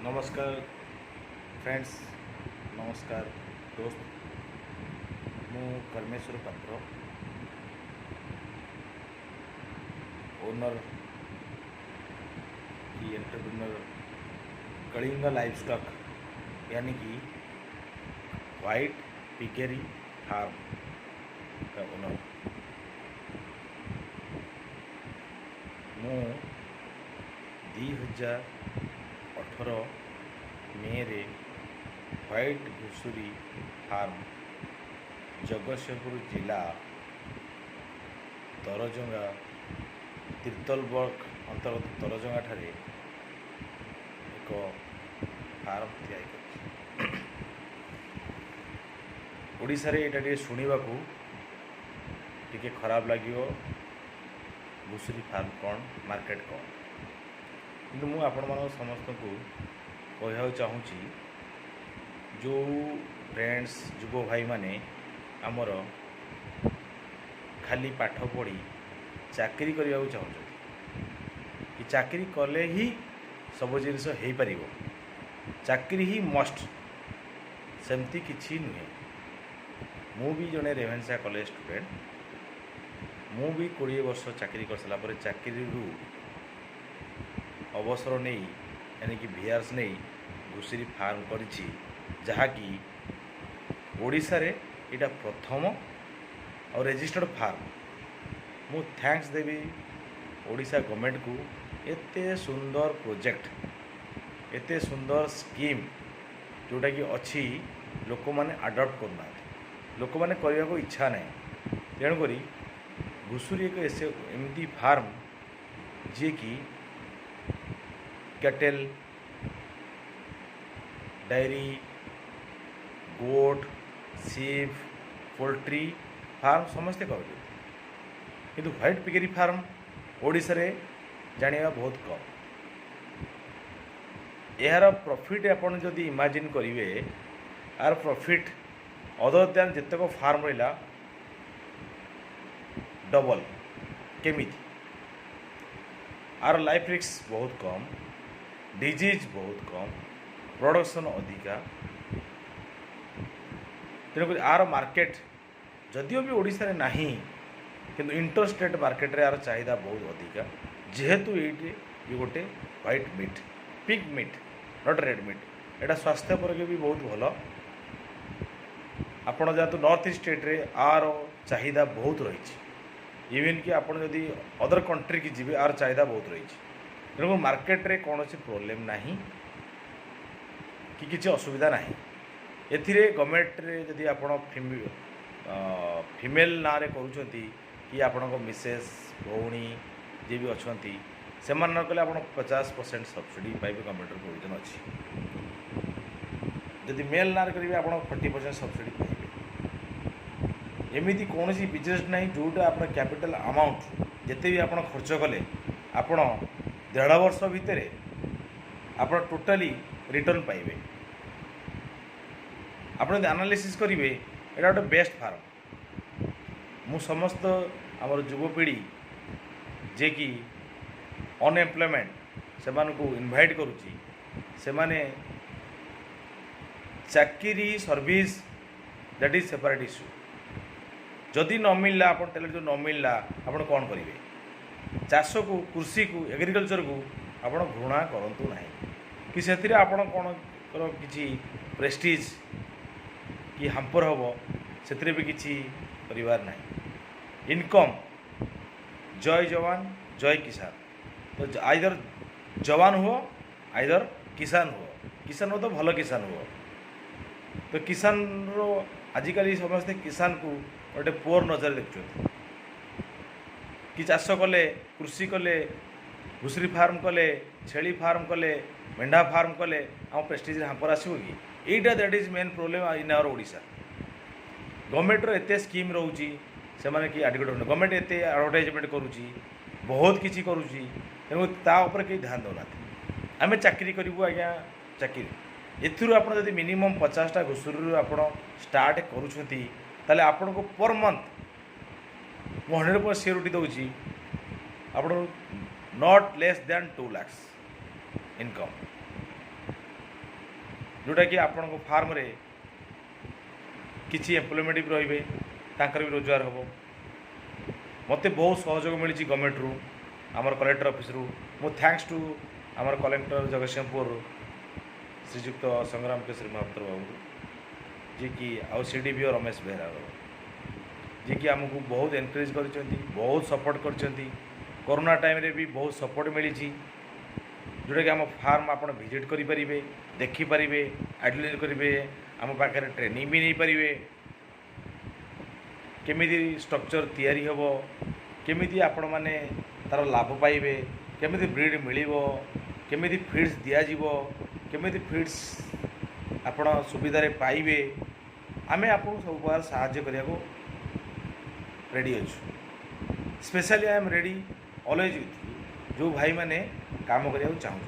नमस्कार फ्रेंड्स, नमस्कार दोस्त। मु परमेश्वर पात्र, ओनर की एंटरप्रेन्योर कलिंग लाइफ स्टॉक यानी कि वाइट पिगेरी फार्म का ओनर। मु 2018 मे रे व्हाइट घुसुरी फार्म जगतसिंहपुर जिला तरजंगा तीर्तल ब्लॉक अंतर्गत तरजंगा ठारे एक फार्म तैयारी ओडिशा रे एटा शुणवाकू टिके खराब लगे घुसुरी फार्म कौन मार्केट कौन, किंतु मु आपण मान समस्त को कह चाहूँगी जो फ्रेंड्स युव भाई माने आमर खाली पाठ पढ़ी चाकरी करने को चाहते कि चाकरी कले ही सब जिनिस हो पार, चाकरी ही मस्ट सेमती किछि नुहे। मु भी जड़े रेभेन्सा कॉलेज स्टूडेंट, मु भी 20 वर्ष चाकरी कर सारा पर चाकरी अवसर नहीं यानी कि वीआरएस नहीं घुसुरी फार्म करिछि, जहाँकि ओडिशा रे इटा प्रथम और रजिस्टर्ड फार्म। मु थैंक्स देवी ओडिशा गवर्नमेंट को एते सुंदर प्रोजेक्ट, एते सुंदर स्कीम जोटा कि अच्छी लोक मैंने अडॉप्ट करना, लोक मैंने करने को इच्छा नहीं। तेणुकरी घुसुरी एक एमती फार्म जी कि कैटेल, डायरी, गोट, सीप, पोल्ट्री फार्म समस्ते कर, किंतु व्हाइट पिगेरी फार्म ओडिशा रे जानिबा बहुत कम। यार प्रॉफिट आपन जदि इमेजिन करिवे, यार प्रॉफिट अदर दैन जितक फार्म रहा डबल केमिति। आर लाइफ रिस्क बहुत कम, डिजीज बहुत कम, प्रोडक्शन अधिका। तेणुक आर मार्केट जदिओ भी ओडिशा रे नहीं, किंतु इंटरस्टेट मार्केट रे आर चाहिदा बहुत अधिका, जेहेतु ये गोटे white meat, pig meat, not red meat. एटा स्वास्थ्य पर भी बहुत भल। आपण जहाँ नॉर्थ ईस्ट स्टेट रे आर चाहिदा बहुत रही, इवन कि आपड़ जदि अदर कंट्री की जी आर चाहिदा बहुत रही। तेणु मार्केट रे कौन प्रोब्लेम नहीं कि किसी असुविधा नहीं। एथिरे गवर्नमेंट रे जदि आपण फीमेल ना रे करूछंती कि आपण को मिसेस भौणी जे भी अच्छी से कले आप 50% सब्सिडी पाइबे, गवर्नमेंट प्रोविजन अच्छी। जदि मेल ना करेंगे आप 40% सब्सिडी पाइबे। एमती कौन बिजनेस ना जोटा आप कैपिटल अमाउंट जिते भी आप खर्च कले आप 1.5 वर्ष भितर आप टोटाली रिटर्न पाइबे। आप एनालिसिस करेंगे यहाँ गोटे बेस्ट फार्म। मु समस्त आमर युवपीढ़ी जे कि अनएम्प्लॉयमेंट से इनवाइट करुच्ची, से माने चाकरी service that is separate issue. जदि न मिलला आप टैलेंट जो न मिलला आप कौन करेंगे? चाष को, कृषि को, एग्रीकल्चर को आप घृणा करूँ ना कि से कौन किसी प्रेस्टीज कि हाम्पर हम से भी किसी परिवार ना। इनकम जय जवान जय किसान, तो आइदर जवान हुआ आइदर किसान हुआ, किसान हो तो भल किसान हुआ। तो किसान रो आजिकल समस्ते किसान को गोटे पुअर नजर देखुं कि चाष कले, कृषि कले, घुसुरी फार्म कले, छेली फार्म कले, मेंढा फार्म कले आम प्रेस्टीज हाम्पर आसो कि यहीटा that is main problem in our Odisha. Government एत स्कीम रोची से माने कि एडवर्टाइजमेंट, गवर्नमेंट एत एडवर्टाइजमेंट करुच्ची, बहुत किसी करुच्ची, तेणु तापर कहीं ध्यान देना। आम चाकरी करूँ आज्ञा, चाकरी एथुरु आप मिनिमम 50टा घुसुरी आप स्टार्ट करुँच आपन को पर मंथ 100% सिक्योरिटी दूसरी आप not less than 2 lakh income. जोटाकि आपण फार्म रे किसी एम्प्लॉयमेंट भी रे तांकर भी रोजगार हम मत बहुत सहयोग मिली गवर्नमेंट रू आमर कलेक्टर ऑफिस रू मु थैंक्स टू आमर कलेक्टर जगतसिंहपुर श्रीजुक्त संग्राम केशरी महापात्र बाबू जी की आउ CDPO रमेश बेहरा जी की आमको बहुत एनकरेज कर बहुत सपोर्ट कर कोरोना टाइम रे भी बहुत सपोर्ट मिली जोटा कि आम फार्म आप विजिट करेंगे देखिपारे आइडेंटिफाई करेंगे आम पाखे ट्रेनिंग भी नहीं पारे केमी स्ट्रक्चर तैयारी हम केमी आपण मैंने तार लाभ पाइबे केमी ब्रीड मिल केमी फीड्स दिज्व केमी फीड्स आपण सुविधा पाइबे आम आपको सब प्रकार साहाय्य करने को रेडी अच्छु specially I am ready always with जो भाई मैंने काम करने चाहूँ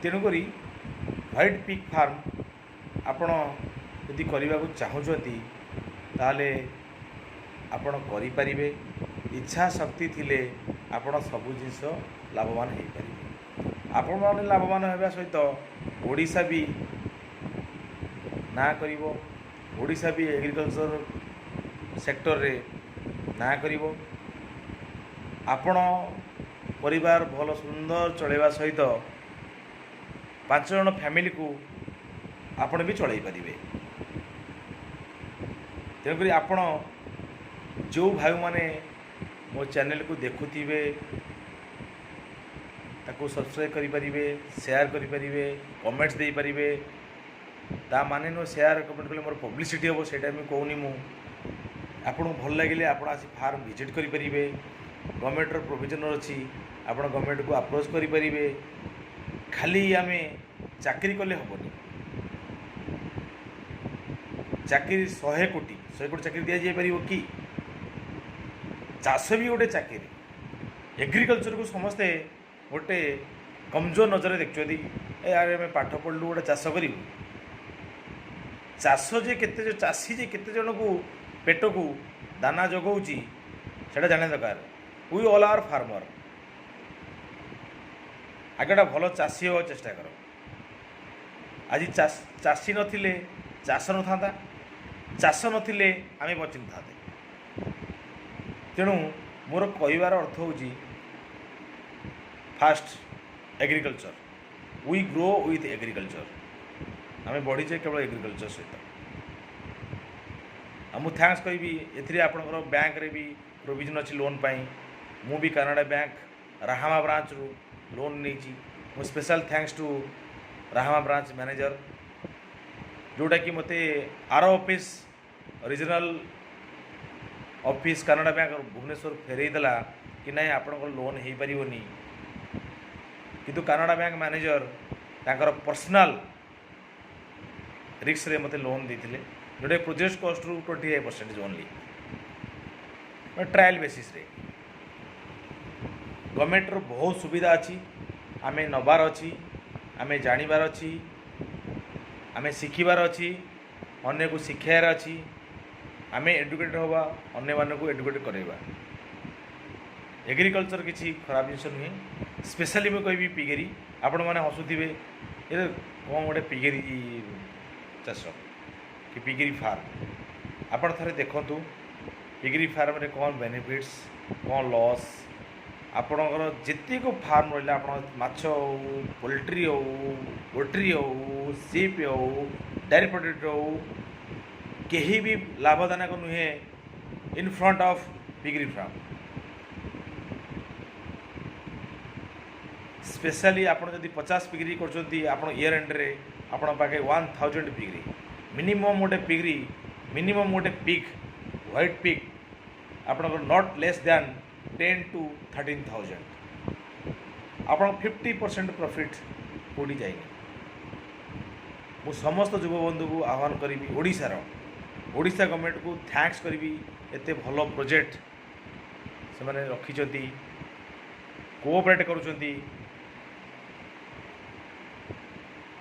तेणुक व्हाइट पिग फार्म आपण यदि करने को चाहूँगी ताले आपण करें इच्छा शक्ति थिले आपण सबू जिनस लाभवान हो पारे आपण मैंने लाभवान होगा सहित ओडिशा भी ना करिवो ओडिशा भी एग्रीकल्चर सेक्टर रे ना करिवो आपण परिवार भल सुंदर चलेवा सहित 5 जन फैमिली को आपण भी चलई पारिबे तेणुक आपण जो भाई माने मो चैनल को देखुथिबे ताको सब्सक्राइब करें शेयर करें कमेंट्स दे पारे ता माने नो शेयर कमेंट कले मोर पब्लिसिटी हम से कहूनी मु आपन भल लगे आप फार्म विजिट करें गवर्नमेंट प्रोविजन अच्छी आप गवर्नमेंट को अप्रोच करें खाली आम चाकरी कले हेनी चाकरी 100 कोटी चाकरी दि जापर कि चाष भी गोटे चाकरी एग्रीकल्चर को समस्ते गोटे कमजोर नजर देखुं यार आम पाठ पढ़लु गोटे चाष करूँ चाष जे केते चाषी जे केते जन को पेट को दाना जगाऊँगी से जाने दरकार वी ऑल आर फार्मर आगे भल चाषी हो चेष्टा कर आज चाषी नथिले चाष न था चाष नथिले आम बची न था तेणु मोर कहबार अर्थ हूँ first agriculture we grow with agriculture आम बढ़ीचे केवल एग्रीकल्चर सहित मुझे थैंक्स कहि ए आपंकर बैंक रे भी प्रोविजन अच्छी लोन पाई मु भी कनाडा बैंक राहामा ब्रांच रू लोन नहीं मु special thanks to Rahama branch manager जोटा कि मते आर office regional office Canara bank Bhubaneswar फेरई देला कि नहीं आपंकर लोन हो पारनी किंतु कनाडा बैंक मैनेजर तांकर पर्सनल रिक्स रे मते लोन देते जोटे प्रोजेक्ट कॉस्ट रू 25% ओनली ट्रायल बेसिस रे गवर्नमेंट रो बहुत सुविधा अच्छी आम नबार अच्छी आम जानिबार अच्छी आम शिखिबार अच्छी अन्य को शिखार अच्छी आम एडुकेटेड हवा अन्य मान को एडुकेटेड करवा एग्रीकल्चर किसी खराब जिनस नुहे स्पेशली मुझे कहि पिगेरी आपण मैंने हसुवे ये कौन गोटे पिगेरी चाष कि पिगेरी फार्म आपण थे देखु पिगेरी फार्म रे कौन बेनिफिट्स कौन लॉस आपणकर जितक फार्म रहा आप माछ हो पोल्ट्री हो पोल्ट्री हो सीप हो डेयरी प्रोडक्ट हो कहीं भी लाभदायक नुहे in front of piggery farm specially आप 50 पिगरी कर इयर एंड रे आपण पाखे 1000 पिगरी मिनिमम गोटे पिगरी मिनिमम गोटे पिग व्हाइट पिग आपणकर नॉट लेस दैन 10 to 13,000 आप 50% प्रॉफिट उड़ी जाए मु समस्त युवबंधु को आह्वान करी ओडिशार ओडिशा गवर्नमेंट को थैंक्स करी एते भल प्रोजेक्ट से मैंने रखी कोऑपरेट करुँच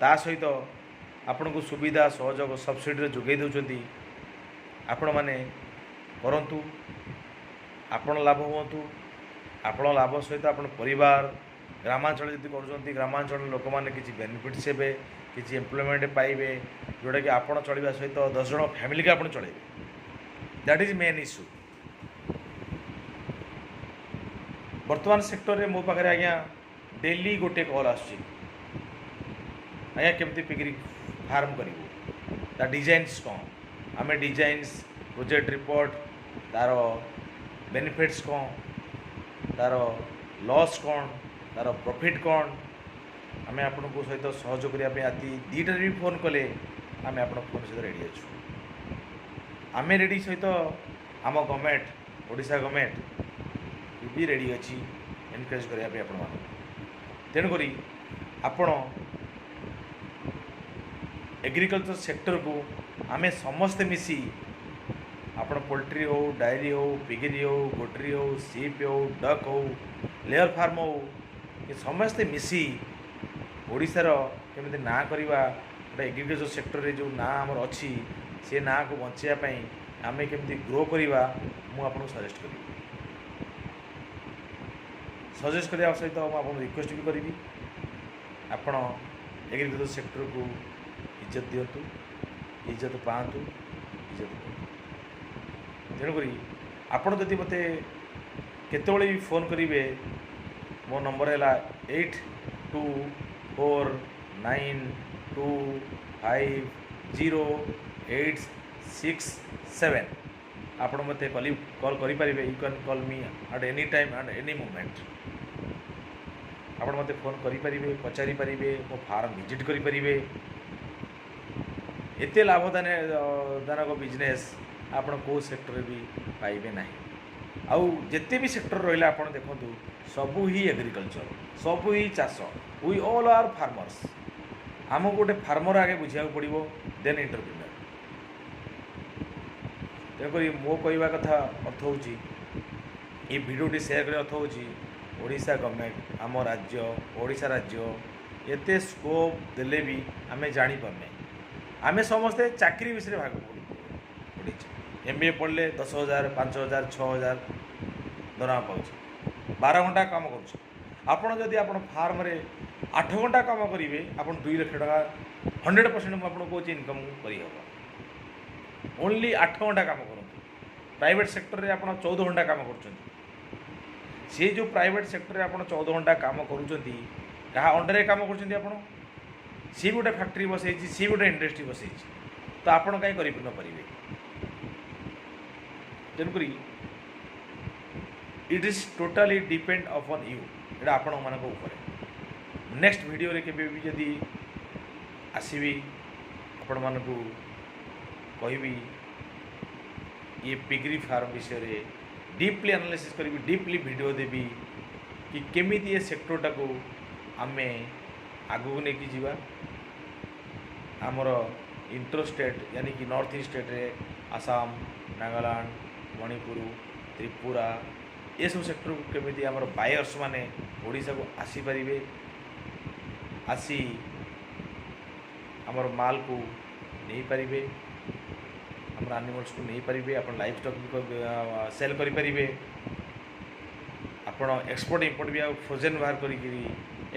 ता सहित आपण को सुविधा सहयोग सब्सिडी जोगे दौरान आपण मैंने करंतु आपण लाभ हुंतु आपण लाभ सहित आपण परिवार ଗ୍ରାମାଞ୍ଚଳ ଯଦି କରୁଛନ୍ତି ଗ୍ରାମାଞ୍ଚଳର ଲୋକମାନେ କିଛି ବେନିଫିଟ୍ସ ହେବେ, କିଛି ଏମ୍ପ୍ଲୟମେଣ୍ଟ ପାଇବେ, ଯେଉଁଟାକି ଆପଣ ଚଳିବା ସହିତ 10 ଜଣ ଫ୍ୟାମିଲିକି ଆପଣ ଚଳାଇବେ। That is main issue. ବର୍ତ୍ତମାନ ସେକ୍ଟରରେ ମୋ ପାଖରେ ଆଜ୍ଞା ଡେଲି ଗୋଟେ କଲ୍ ଆସୁଛି, ଆଜ୍ଞା କେମିତି ପିଗିରି ଫାର୍ମ କରିବୁ, ତା ଡିଜାଇନ୍ସ କ'ଣ, ଆମେ ଡିଜାଇନ୍ସ, ପ୍ରୋଜେକ୍ଟ ରିପୋର୍ଟ, ତା'ର ବେନିଫିଟ୍ସ କ'ଣ, ତା'ର ଲସ୍ କ'ଣ, ତା'ର ପ୍ରଫିଟ୍ କ'ଣ, ଆମେ ଆପଣଙ୍କ ସହିତ ସହଯୋଗ କରିବା ପାଇଁ ରାତି 2ଟାରେ ବି ଫୋନ୍ କଲେ ଆମେ ଆପଣଙ୍କ ଫୋନ୍ ସହିତ ରେଡ଼ି ଅଛୁ। ଆମେ ରେଡ଼ି ସହିତ ଆମ ଗଭର୍ଣ୍ଣମେଣ୍ଟ, ଓଡ଼ିଶା ଗଭର୍ଣ୍ଣମେଣ୍ଟ ବି ରେଡ଼ି ଅଛି ଏନକରେଜ୍ କରିବା ପାଇଁ ଆପଣମାନଙ୍କୁ। ତେଣୁକରି ଆପଣ ଏଗ୍ରିକଲଚର ସେକ୍ଟରକୁ ଆମେ ସମସ୍ତେ ମିଶି, ଆପଣ ପୋଲଟ୍ରି ହେଉ, ଡାଏରୀ ହେଉ, ପିଗିରି ହେଉ, ଗୋଟରୀ ହେଉ, ସିପ୍ ହେଉ, ଡକ୍ ହେଉ, ଲେୟର ଫାର୍ମ ହେଉ, ଏ ସମସ୍ତେ ମିଶି ଓଡ଼ିଶାର କେମିତି ନାଁ କରିବା, ଗୋଟେ ଏଗ୍ରିକଲଚର ସେକ୍ଟରରେ ଯେଉଁ ନାଁ ଆମର ଅଛି ସେ ନାଁକୁ ବଞ୍ଚାଇବା ପାଇଁ ଆମେ କେମିତି ଗ୍ରୋ କରିବା, ମୁଁ ଆପଣଙ୍କୁ ସଜେଷ୍ଟ କରିବି। ସଜେଷ୍ଟ କରିବା ସହିତ ମୁଁ ଆପଣଙ୍କୁ ରିକ୍ୱେଷ୍ଟ ବି କରିବି, ଆପଣ ଏଗ୍ରିକଲଚର ସେକ୍ଟରକୁ ଇଜ୍ଜତ ଦିଅନ୍ତୁ, ଇଜ୍ଜତ ପାଆନ୍ତୁ, ଇଜ୍ଜତ ଦିଅନ୍ତୁ। ତେଣୁକରି ଆପଣ ଯଦି ମୋତେ କେତେବେଳେ ବି ଫୋନ୍ କରିବେ, ମୋ ନମ୍ବର ହେଲା 8249250867। ଆପଣ ମୋତେ କଲ୍ କରିପାରିବେ। ୟୁ କ୍ୟାନ୍ କଲ୍ ମି at any time and any moment. ଆପଣ ମୋତେ ଫୋନ୍ କରିପାରିବେ, ପଚାରିପାରିବେ, ମୋ ଫାର୍ମ ଭିଜିଟ୍ କରିପାରିବେ। ଏତେ ଲାଭଦାୟକ ବିଜନେସ୍ ଆପଣ କେଉଁ ସେକ୍ଟରରେ ବି ପାଇବେ ନାହିଁ। ଆଉ ଯେତେ ବି ସେକ୍ଟର ରହିଲା ଆପଣ ଦେଖନ୍ତୁ, ସବୁ ହିଁ ଏଗ୍ରିକଲଚର, ସବୁ ହିଁ ଚାଷ। We all are farmers. ଆମକୁ ଗୋଟେ ଫାର୍ମର ଆଗେ ବୁଝିବାକୁ ପଡ଼ିବ, ଦେନ୍ ଏଣ୍ଟରପ୍ରିନର। ତେଣୁକରି ମୋ କହିବା କଥା ଅର୍ଥ ହେଉଛି, ଏ ଭିଡ଼ିଓଟି ସେୟାର କରିବା ଅର୍ଥ ହେଉଛି, ଓଡ଼ିଶା ଗଭର୍ଣ୍ଣମେଣ୍ଟ, ଆମ ରାଜ୍ୟ, ଓଡ଼ିଶା ରାଜ୍ୟ ଏତେ ସ୍କୋପ୍ ଦେଲେ ବି ଆମେ ଜାଣିପାରୁନେ। ଆମେ ସମସ୍ତେ ଚାକିରି ବିଷୟରେ ଭାଗ ପଡ଼ିଛେ। MBA ପଢ଼ିଲେ 10,000, 5,000, 6,000 ଦରମା ପାଉଛି, 12 ଘଣ୍ଟା କାମ କରୁଛି। ଆପଣ ଯଦି ଆପଣ ଫାର୍ମରେ 8 ଘଣ୍ଟା କାମ କରିବେ, ଆପଣ 2 ଲକ୍ଷ ଟଙ୍କା 100% ମୁଁ ଆପଣଙ୍କୁ କହୁଛି ଇନକମ୍ କରିହେବ। ଓନ୍ଲି 8 ଘଣ୍ଟା କାମ କରନ୍ତୁ। ପ୍ରାଇଭେଟ୍ ସେକ୍ଟରରେ ଆପଣ 14 ଘଣ୍ଟା କାମ କରୁଛନ୍ତି। ସେ ଯେଉଁ ପ୍ରାଇଭେଟ୍ ସେକ୍ଟରରେ ଆପଣ 14 ଘଣ୍ଟା କାମ କରୁଛନ୍ତି, କାହା ଅଣ୍ଡରରେ କାମ କରୁଛନ୍ତି ଆପଣ? ସିଏ ଗୋଟେ ଫ୍ୟାକ୍ଟ୍ରି ବସେଇଛି, ସିଏ ଗୋଟେ ଇଣ୍ଡଷ୍ଟ୍ରି ବସେଇଛି, ତ ଆପଣ କାହିଁ କରିପାରିବେ? ତେଣୁକରି it is totally depend upon you. ଏଇଟା ଆପଣମାନଙ୍କ ଉପରେ। ନେକ୍ସଟ ଭିଡ଼ିଓରେ କେବେ ବି ଯଦି ଆସିବି, ଆପଣମାନଙ୍କୁ କହିବି ये पिगरी फार्म विषय डीपली एनालिसिस करी, डीपली वीडियो देवी कि केमिति ये सेक्टरटा को आमे आगू नहीं जीवा। आमर इंटर स्टेट यानी कि नॉर्थ ईस्ट स्टेट रे आसाम, नागालैंड, मणिपुर, त्रिपुरा ये सब सेक्टर को केमिति आमर बायर्स माने ओडिशा को आसी परिबे, आसी आमर माल को नहीं पारिबे, आमर एनिमल्स को नहीं पारिबे, अपन लाइफ स्टॉक भी सेल करि परिबे, आपण एक्सपोर्ट इंपोर्ट भी फ्रोजेन बाहर करी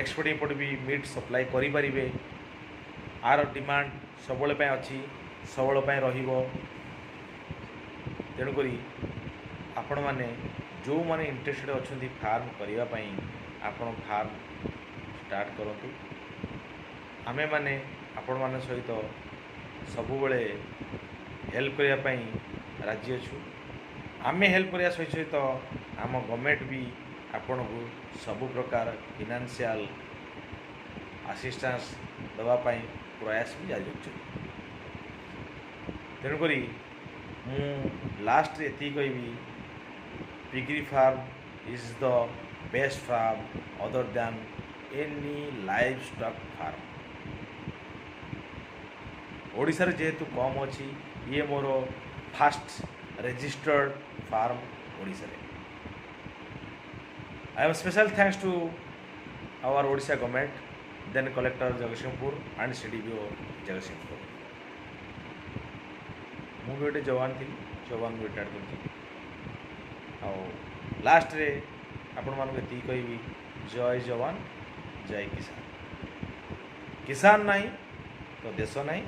एक्सपोर्ट इंपोर्ट भी मीट सप्लाई करि परिबे। आर डिमांड सबले पे अछि, सबले पे रहिबो। तेणुक आपण मैंने जो मैंने इंटरेस्टेड अच्छा फार्म करने आपण फार्म स्टार्ट करूँ। आमे माने आपण मान सहित सबुबले हेल्प करने राजी अच्छु। आमे हेल्प करने सहित आम गवर्नमेंट भी आपण को सबु प्रकार फाइनेंशियल असिस्टेंस दवापाई प्रयास भी जारी रखी। तेणुक मु लास्ट ये कहबी, piggery farm is the best farm other than any livestock farm. Odisha रे जेहेतु कम अच्छी, ये मोर फास्ट रजिस्टर्ड फार्म ओडिशा रे। I am special thanks to our Odisha government, then collector Jagatsinghpur and CDPO Jagatsinghpur. मु भी गोटे जवान थी, जवान भी रिटायर्ड कर लास्ट रे आपण मानक ये कहबी जय जवान जय किसान। किसान नहीं तो देश नहीं,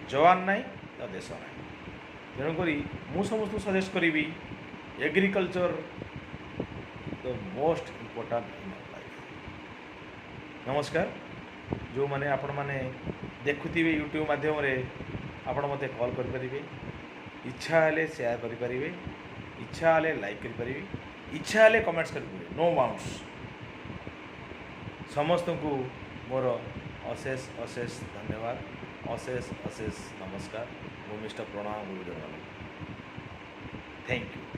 जवान नहीं तो देश नहीं। तेणुक मु समस्त सजेस्ट करी agriculture the most important in life. नमस्कार। जो मैंने आपण मैंने देखुवे यूट्यूब माध्यम आपण मते कॉल करें, इच्छा हेले शेयर करें, इच्छा हेले लाइक करें, इच्छा हेले कमेंट्स करें, नो बाउंड्स। समस्त को मोर अशेष अशेष धन्यवाद, अशेष अशेष नमस्कार। भूमिष्ठ प्रणाम गुरुदेव। Thank you.